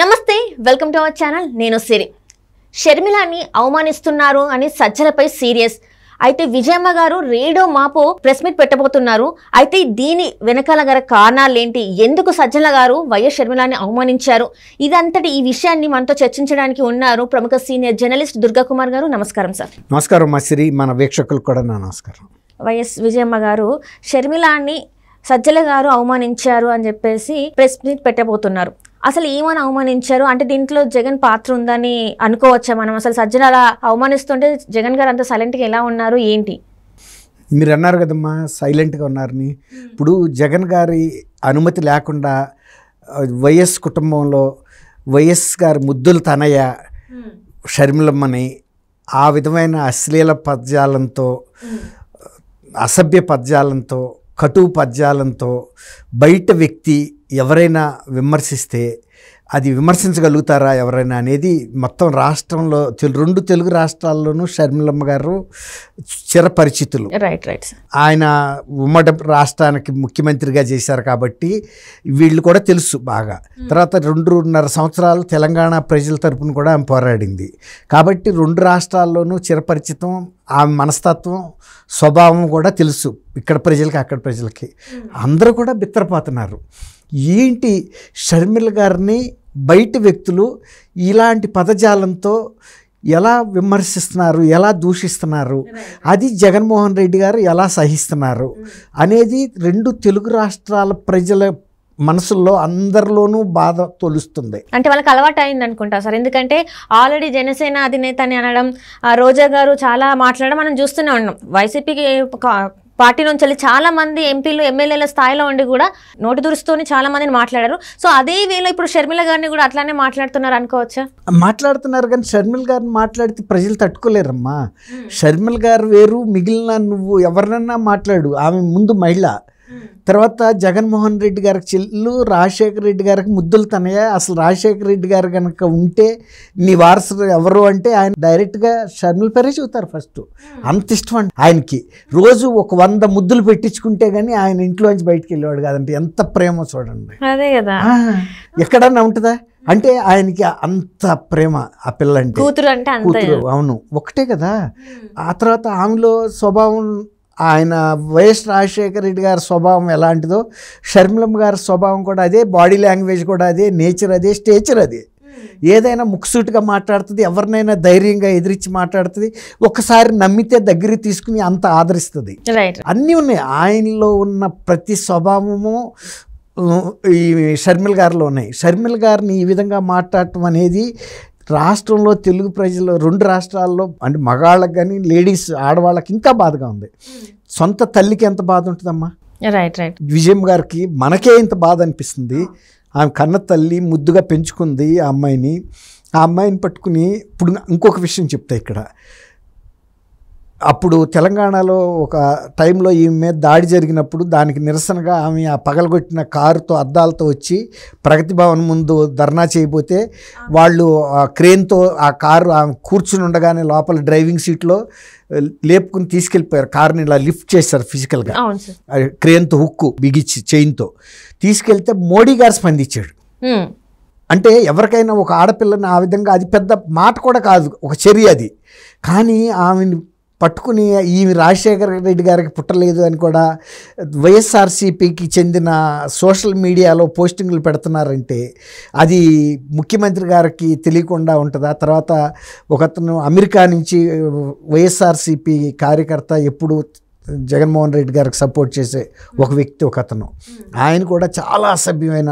నమస్తే, welcome to our channel. నేను సిరి. షర్మిలాని అవమానిస్తున్నారు అని సజ్జలపై సీరియస్. అయితే విజయమ్మ గారు రేడో మాపో ప్రెస్ మీట్ పెట్టబోతున్నారు. అయితే దీని వెనకాల గల కారణాలేంటి, ఎందుకు సజ్జల గారు వైఎస్ షర్మిలాని అవమానించారు, ఇదంతటి ఈ విషయాన్ని మనతో చర్చించడానికి ఉన్నారు ప్రముఖ సీనియర్ జర్నలిస్ట్ దుర్గా కుమార్ గారు. నమస్కారం సార్. నమస్కారం మా సిరి, మన వీక్షకులకు కూడా నా నమస్కారం. వైఎస్ విజయమ్మ గారు షర్మిలాని సజ్జల గారు అవమానించారు అని చెప్పేసి ప్రెస్ మీట్ పెట్టబోతున్నారు. అసలు ఏమని అవమానించారు అంటే దీంట్లో జగన్ పాత్ర ఉందని అనుకోవచ్చా మనం? అసలు సజ్జల అలా అవమానిస్తుంటే జగన్ గారు అంత సైలెంట్గా ఎలా ఉన్నారు ఏంటి? మీరు అన్నారు కదమ్మా సైలెంట్గా ఉన్నారని. ఇప్పుడు జగన్ గారి అనుమతి లేకుండా వైఎస్ కుటుంబంలో వైఎస్ గారి ముద్దుల తనయ్య షర్మిలమ్మని ఆ విధమైన అశ్లీల పద్యాలంతో, అసభ్య పద్యాలంతో, కటు పద్యాలంతో బయట వ్యక్తి ఎవరైనా విమర్శిస్తే అది విమర్శించగలుగుతారా ఎవరైనా అనేది మొత్తం రాష్ట్రంలో రెండు తెలుగు రాష్ట్రాల్లోనూ షర్మిలమ్మ గారు చిరపరిచితులు. రైట్. ఆయన ఉమ్మడి రాష్ట్రానికి ముఖ్యమంత్రిగా చేశారు కాబట్టి వీళ్ళు కూడా తెలుసు బాగా. తర్వాత 2.5 సంవత్సరాలు తెలంగాణ ప్రజల తరపున కూడా ఆమె పోరాడింది కాబట్టి 2 రాష్ట్రాల్లోనూ చిరపరిచితం. ఆమె మనస్తత్వం, స్వభావం కూడా తెలుసు ఇక్కడ ప్రజలకి అక్కడ ప్రజలకి. అందరూ కూడా బిత్తరపోతున్నారు. ఏంటి షర్మిల గారిని బయట వ్యక్తులు ఇలాంటి పదజాలంతో ఎలా విమర్శిస్తున్నారు, ఎలా దూషిస్తున్నారు, అది జగన్మోహన్ రెడ్డి గారు ఎలా సహిస్తున్నారు అనేది 2 తెలుగు రాష్ట్రాల ప్రజల మనసుల్లో అందరిలోనూ బాధ తొలుస్తుంది. అంటే వాళ్ళకి అలవాటు అయింది అనుకుంటా సార్. ఎందుకంటే ఆల్రెడీ జనసేన అధినేత అని అనడం, రోజా గారు చాలా మాట్లాడడం మనం చూస్తూనే ఉన్నాం. వైసీపీకి పార్టీ నుంచి చాలా మంది ఎంపీలు ఎమ్మెల్యేల స్థాయిలో ఉండి కూడా నోటి దురుస్తూనే చాలా మందిని మాట్లాడారు. సో అదే వేళ ఇప్పుడు షర్మిల గారిని కూడా అట్లానే మాట్లాడుతున్నారు అనుకోవచ్చా? మాట్లాడుతున్నారు కానీ షర్మిల గారిని మాట్లాడితే ప్రజలు తట్టుకోలేరమ్మా. షర్మిల గారు వేరు, మిగిలిన నువ్వు ఎవరినన్నా మాట్లాడు, ఆమె ముందు మహిళ. తర్వాత జగన్మోహన్ రెడ్డి గారికి చెల్లు, రాజశేఖర రెడ్డి గారికి ముద్దులు తనయ్య. అసలు రాజశేఖర రెడ్డి గారు కనుక ఉంటే నీ వారసుడు ఎవరు అంటే ఆయన డైరెక్ట్గా షర్మిల పేరే చెబుతారు ఫస్ట్. అంత ఇష్టం అండి ఆయనకి. రోజు ఒక 100 ముద్దులు పెట్టించుకుంటే కానీ ఆయన ఇంట్లోంచి బయటికి వెళ్ళేవాడు కాదంటే ఎంత ప్రేమ చూడండి. అదే కదా, ఎక్కడన్నా ఉంటుందా అంటే ఆయనకి అంత ప్రేమ. ఆ పిల్ల అంటే కూతురు, అవును ఒకటే కదా. ఆ తర్వాత ఆమెలో స్వభావం, ఆయన వైఎస్ రాజశేఖర రెడ్డి గారి స్వభావం ఎలాంటిదో షర్మిలమ్మ గారి స్వభావం కూడా అదే, బాడీ లాంగ్వేజ్ కూడా అదే, నేచర్ అదే, స్టేచర్ అదే. ఏదైనా ముక్కుసూటిగా మాట్లాడుతుంది, ఎవరినైనా ధైర్యంగా ఎదిరించి మాట్లాడుతుంది, ఒక్కసారి నమ్మితే దగ్గరికి తీసుకుని అంత ఆదరిస్తుంది. అన్నీ ఉన్నాయి ఆయనలో ఉన్న ప్రతి స్వభావము ఈ షర్మిల గారిలో ఉన్నాయి. షర్మిల గారిని ఈ విధంగా మాట్లాడటం అనేది రాష్ట్రంలో తెలుగు ప్రజలు 2 రాష్ట్రాల్లో అంటే మగాళ్ళకి కానీ లేడీస్ ఆడవాళ్ళకి ఇంకా బాధగా ఉంది. సొంత తల్లికి ఎంత బాధ ఉంటుందమ్మా. రైట్. విజయమ్మ గారికి మనకే ఇంత బాధ అనిపిస్తుంది. ఆమె కన్న తల్లి ముద్దుగా పెంచుకుంది ఆ అమ్మాయిని. ఆ అమ్మాయిని పట్టుకుని ఇప్పుడు ఇంకొక విషయం చెప్తా ఇక్కడ. అప్పుడు తెలంగాణలో ఒక టైంలో ఈమె మీద దాడి జరిగినప్పుడు దానికి నిరసనగా ఆమె ఆ పగలగొట్టిన కారుతో అద్దాలతో వచ్చి ప్రగతి భవన్ ముందు ధర్నా చేయబోతే వాళ్ళు ఆ క్రేన్తో ఆ కారు ఆమె కూర్చుని ఉండగానే లోపల డ్రైవింగ్ సీట్లో లేపుకుని తీసుకెళ్ళిపోయారు. కారుని ఇలా లిఫ్ట్ చేశారు ఫిజికల్గా, క్రేన్తో హుక్కు బిగించి చైన్తో తీసుకెళ్తే మోడీ గారు స్పందించాడు. అంటే ఎవరికైనా ఒక ఆడపిల్లని ఆ విధంగా, అది పెద్ద మాట కూడా కాదు, ఒక చర్య అది. కానీ ఆమెను పట్టుకుని ఈమె రాజశేఖర రెడ్డి గారికి పుట్టలేదు అని కూడా వైఎస్ఆర్సీపీకి చెందిన సోషల్ మీడియాలో పోస్టింగ్లు పెడుతున్నారంటే అది ముఖ్యమంత్రి గారికి తెలియకుండా ఉంటుందా? తర్వాత ఒకతను అమెరికా నుంచి వైఎస్ఆర్సీపీ కార్యకర్త, ఎప్పుడు జగన్మోహన్ రెడ్డి గారికి సపోర్ట్ చేసే ఒక వ్యక్తి, ఒక అతను, ఆయన కూడా చాలా అసభ్యమైన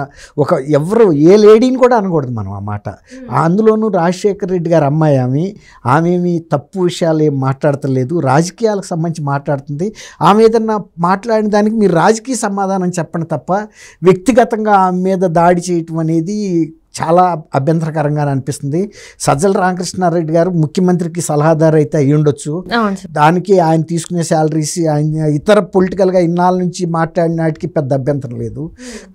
ఎవరు ఏ లేడీని కూడా అనకూడదు మనం ఆ మాట. అందులోనూ రాజశేఖర రెడ్డి గారి అమ్మాయి ఆమె తప్పు విషయాలు ఏం మాట్లాడతలేదు, రాజకీయాలకు సంబంధించి మాట్లాడుతుంది. ఆమె ఏదన్నా మాట్లాడిన దానికి మీరు రాజకీయ సమాధానం చెప్పండి తప్ప వ్యక్తిగతంగా ఆమె మీద దాడి చేయటం అనేది చాలా అభ్యంతరకరంగా అనిపిస్తుంది. సజ్జల రామకృష్ణారెడ్డి గారు ముఖ్యమంత్రికి సలహాదారు అయితే అయ్యి ఉండొచ్చు, దానికి ఆయన తీసుకునే శాలరీస్, ఆయన ఇతర పొలిటికల్గా ఇన్నాళ్ళ నుంచి మాట్లాడిన వాటికి పెద్ద అభ్యంతరం లేదు.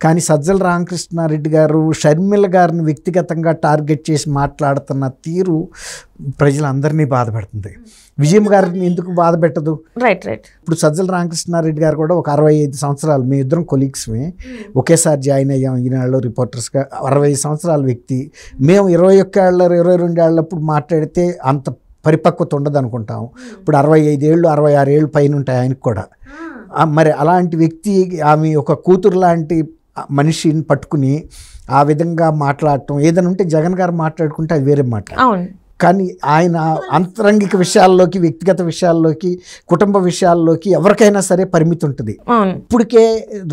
కానీ సజ్జల రామకృష్ణారెడ్డి గారు షర్మిల గారిని వ్యక్తిగతంగా టార్గెట్ చేసి మాట్లాడుతున్న తీరు ప్రజలందరినీ బాధ పెడుతుంది. విజయమ్మ గారిని ఎందుకు బాధ పెట్టదు? Right right. ఇప్పుడు సజ్జల రామకృష్ణారెడ్డి గారు కూడా ఒక 65 సంవత్సరాలు, మీ ఇద్దరం కొలీగ్స్మే, ఒకేసారి జాయిన్ అయ్యాం ఈనాళ్ళు రిపోర్టర్స్గా. 65 సంవత్సరాల వ్యక్తి, మేము 21 ఏళ్ళ 22 ఏళ్ళప్పుడు మాట్లాడితే అంత పరిపక్వత ఉండదు అనుకుంటాం. ఇప్పుడు 65 ఏళ్ళు 66 ఏళ్ళు పైన ఉంటాయి ఆయనకు కూడా. మరి అలాంటి వ్యక్తి, ఆమె ఒక కూతురు లాంటి మనిషిని పట్టుకుని ఆ విధంగా మాట్లాడటం, ఏదైనా ఉంటే జగన్ గారు మాట్లాడుకుంటే అది వేరే మాట. కానీ ఆయన అంతరంగిక విషయాల్లోకి, వ్యక్తిగత విషయాల్లోకి, కుటుంబ విషయాల్లోకి ఎవరికైనా సరే పరిమితి ఉంటుంది. ఇప్పటికే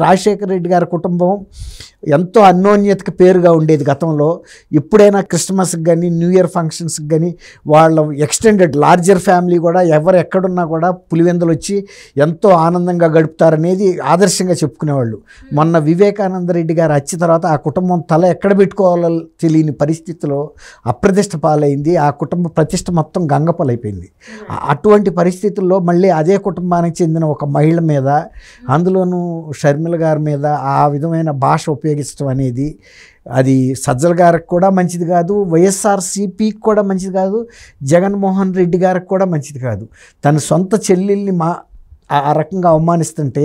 రాజశేఖర రెడ్డి గారి కుటుంబం ఎంతో అన్యోన్యతకి పేరుగా ఉండేది గతంలో. ఎప్పుడైనా క్రిస్మస్కి కానీ న్యూ ఇయర్ ఫంక్షన్స్కి కానీ వాళ్ళ ఎక్స్టెండెడ్ లార్జర్ ఫ్యామిలీ కూడా ఎవరు ఎక్కడున్నా కూడా పులివెందులు వచ్చి ఎంతో ఆనందంగా గడుపుతారనేది ఆదర్శంగా చెప్పుకునేవాళ్ళు. మొన్న వివేకానంద రెడ్డి గారు వచ్చిన తర్వాత ఆ కుటుంబం తల ఎక్కడ పెట్టుకోవాలో తెలియని పరిస్థితిలో అప్రతిష్ట పాలైంది. ఆ కుటుంబ ప్రతిష్ట మొత్తం గంగపాలైపోయింది. అటువంటి పరిస్థితుల్లో మళ్ళీ అదే కుటుంబానికి చెందిన ఒక మహిళ మీద, అందులోనూ షర్మిల గారి మీద ఆ విధమైన భాష ఉపయోగించడం అనేది అది సజ్జల గారికి కూడా మంచిది కాదు, వైఎస్ఆర్సీపీకి కూడా మంచిది కాదు, జగన్మోహన్ రెడ్డి గారికి కూడా మంచిది కాదు. తన సొంత చెల్లెల్ని ఆ రకంగా అవమానిస్తుంటే,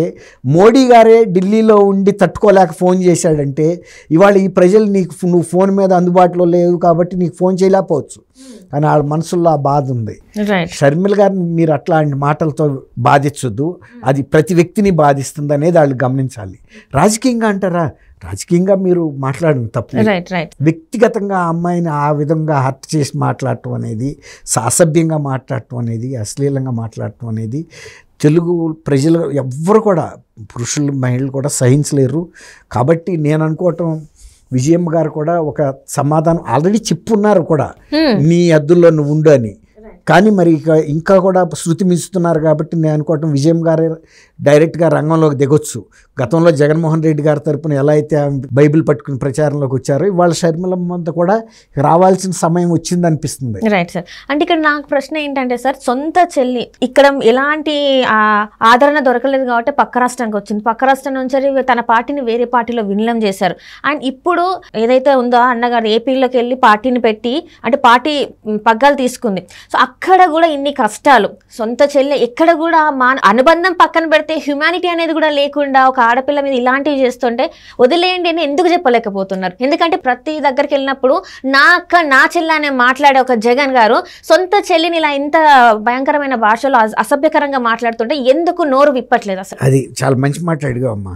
మోడీ గారే ఢిల్లీలో ఉండి తట్టుకోలేక ఫోన్ చేశాడంటే, ఇవాళ ఈ ప్రజలు నువ్వు ఫోన్ మీద అందుబాటులో లేవు కాబట్టి నీకు ఫోన్ చేయలేకపోవచ్చు, కానీ వాళ్ళ మనసుల్లో ఆ బాధ ఉంది. షర్మిల గారిని మీరు అట్లాంటి మాటలతో బాధించొద్దు, అది ప్రతి వ్యక్తిని బాధిస్తుంది అనేది వాళ్ళు గమనించాలి. రాజకీయంగా అంటారా, రాజకీయంగా మీరు మాట్లాడిన తప్పు. వ్యక్తిగతంగా ఆ అమ్మాయిని ఆ విధంగా హర్ట్ చేసి మాట్లాడటం అనేది, అసభ్యంగా మాట్లాడటం అనేది, అశ్లీలంగా మాట్లాడటం అనేది తెలుగు ప్రజలు ఎవ్వరు కూడా, పురుషులు మహిళలు కూడా సహించలేరు. కాబట్టి నేను అనుకోవటం, విజయమ్మ గారు కూడా ఒక సమాధానం ఆల్రెడీ చెప్పున్నారు కూడా, నీ హద్దుల్లో నువ్వు ఉండు అని. కానీ మరి ఇంకా కూడా శృతి మించుతున్నారు కాబట్టి నేను అనుకోవటం విజయమ్మ గారే డైరెక్ట్గా రంగంలోకి దిగొచ్చు. గతంలో జగన్మోహన్ రెడ్డి గారి తరపున ఎలా అయితే బైబిల్ పట్టుకుని ప్రచారంలోకి వచ్చారో, ఇవాళ షర్మిలమ్మ కూడా రావాల్సిన సమయం వచ్చింది అనిపిస్తుంది. Right sir. అంటే ఇక్కడ నాకు ప్రశ్న ఏంటంటే సార్, సొంత చెల్లి ఇక్కడ ఎలాంటి ఆదరణ దొరకలేదు కాబట్టి పక్క రాష్ట్రానికి వచ్చింది. పక్క రాష్ట్రం నుంచి తన పార్టీని వేరే పార్టీలో విలీనం చేశారు. అండ్ ఇప్పుడు ఏదైతే ఉందో అన్నగారు ఏపీలోకి వెళ్ళి పార్టీని పెట్టి, అంటే పార్టీ పగ్గాలు తీసుకుంది. సో అక్కడ కూడా ఇన్ని కష్టాలు, సొంత చెల్లి ఎక్కడ కూడా అనుబంధం పక్కన పెడితే హ్యుమానిటీ అనేది కూడా లేకుండా ఒక ఆడపిల్ల మీద ఇలాంటివి చేస్తుంటే వదిలేయండి అని ఎందుకు చెప్పలేకపోతున్నారు? ఎందుకంటే ప్రతి దగ్గరికి వెళ్ళినప్పుడు నా అక్క నా చెల్లి అనే మాట్లాడే ఒక జగన్ గారు సొంత చెల్లిని ఇలా ఇంత భయంకరమైన భాషలో అసభ్యకరంగా మాట్లాడుతుంటే ఎందుకు నోరు విప్పట్లేదు అసలు? అది చాలా మంచి మాట్లాడిగా అమ్మా.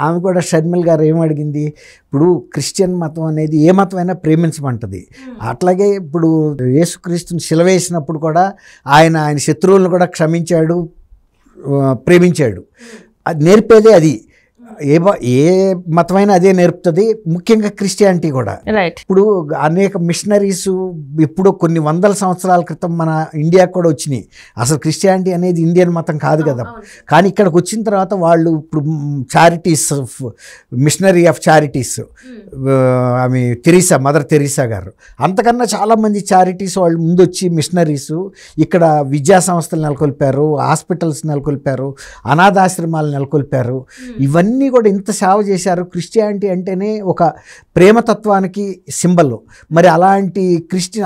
ఆమె కూడా షర్మిల గారు ఏమడిగింది, ఇప్పుడు క్రిస్టియన్ మతం అనేది ఏ మతమైనా ప్రేమించమంటది. అట్లాగే ఇప్పుడు యేసుక్రీస్తుని శిలవేసినప్పుడు కూడా ఆయన శత్రువులను కూడా క్షమించాడు, ప్రేమించాడు. అది నేర్పేదే అది. ఏ మతమైనా అదే నేర్పుతుంది, ముఖ్యంగా క్రిస్టియానిటీ కూడా. ఇప్పుడు అనేక మిషనరీస్ ఇప్పుడు కొన్ని వందల సంవత్సరాల క్రితం మన ఇండియాకు కూడా వచ్చినాయి. అసలు క్రిస్టియానిటీ అనేది ఇండియన్ మతం కాదు కదా. కానీ ఇక్కడికి వచ్చిన తర్వాత వాళ్ళు ఇప్పుడు చారిటీస్, మిషనరీ ఆఫ్ చారిటీస్, ఆమె మదర్ తెరీసా గారు, అంతకన్నా చాలామంది చారిటీస్ వాళ్ళు ముందొచ్చి మిషనరీస్ ఇక్కడ విద్యా సంస్థలు నెలకొల్పారు, హాస్పిటల్స్ నెలకొల్పారు, అనాథాశ్రమాలు నెలకొల్పారు. ఇవన్నీ కూడా ఇంత సేవ చేశారు. క్రిస్టియానిటీ అంటేనే ఒక ప్రేమతత్వానికి సింబల్. మరి అలాంటి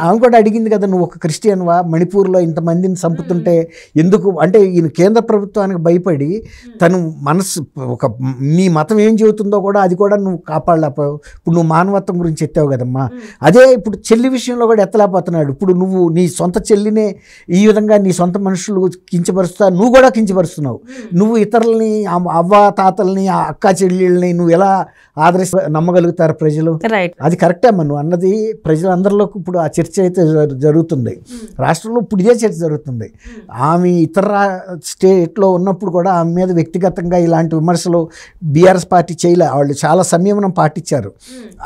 ఆమె కూడా అడిగింది కదా, నువ్వు ఒక క్రిస్టియన్వా, మణిపూర్లో ఇంతమందిని చంపుతుంటే ఎందుకు అంటే, ఈయన కేంద్ర ప్రభుత్వానికి భయపడి తను మనసు ఒక నీ మతం ఏం చెబుతుందో కూడా అది కూడా నువ్వు కాపాడలేకపోయావు. ఇప్పుడు నువ్వు మానవత్వం గురించి ఎత్తావు కదమ్మా, అదే ఇప్పుడు చెల్లి విషయంలో కూడా ఎత్తలేకపోతున్నాడు. ఇప్పుడు నువ్వు నీ సొంత చెల్లినే ఈ విధంగా నీ సొంత మనుషులు కించపరుస్తా, నువ్వు కూడా కించపరుస్తున్నావు. నువ్వు ఇతరులని, అవ్వ తాతల్ని, అక్క చెల్లెళ్ళని నువ్వు ఎలా నమ్మగలుగుతారు ప్రజలు? అది కరెక్టే అమ్మా నువ్వు అన్నది. ప్రజలందరిలోకి ఇప్పుడు ఆ చర్చ అయితే జరుగుతుంది. రాష్ట్రంలో ఇప్పుడు ఇదే చర్చ జరుగుతుంది. ఆమె ఇతర స్టేట్లో ఉన్నప్పుడు కూడా ఆమె మీద వ్యక్తిగతంగా ఇలాంటి విమర్శలు బీఆర్ఎస్ పార్టీ చేయలే. వాళ్ళు చాలా సంయమనం పాటించారు.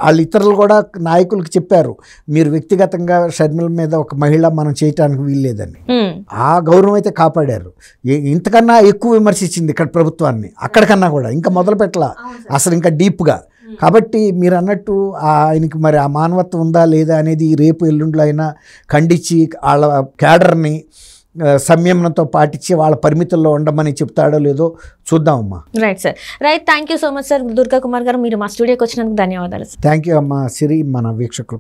వాళ్ళు ఇతరులు కూడా నాయకులకు చెప్పారు, మీరు వ్యక్తిగతంగా షర్మిల మీద ఒక మహిళ మనం చేయటానికి వీల్లేదని. ఆ గౌరవం అయితే కాపాడారు. ఇంతకన్నా ఎక్కువ విమర్శించింది ఇక్కడ ప్రభుత్వాన్ని, అక్కడికన్నా కూడా ఇంకా మొదలు పెట్టలా అసలు, ఇంకా డీప్గా. కాబట్టి మీరు అన్నట్టు ఆయనకి మరి ఆ మానవత్వం ఉందా లేదా అనేది రేపు ఎల్లుండిలో అయినా ఖండించి వాళ్ళ క్యాడర్ని సంయమనంతో పాటించి వాళ్ళ పరిమితుల్లో ఉండమని చెప్తాడో లేదో చూద్దామమ్మా. Right sir, right. Thank you so much sir. Durga Kumar గారు, మీరు మా స్టూడియోకి వచ్చినందుకు ధన్యవాదాలు. థ్యాంక్ యూ అమ్మా సిరి, మన వీక్షకులు.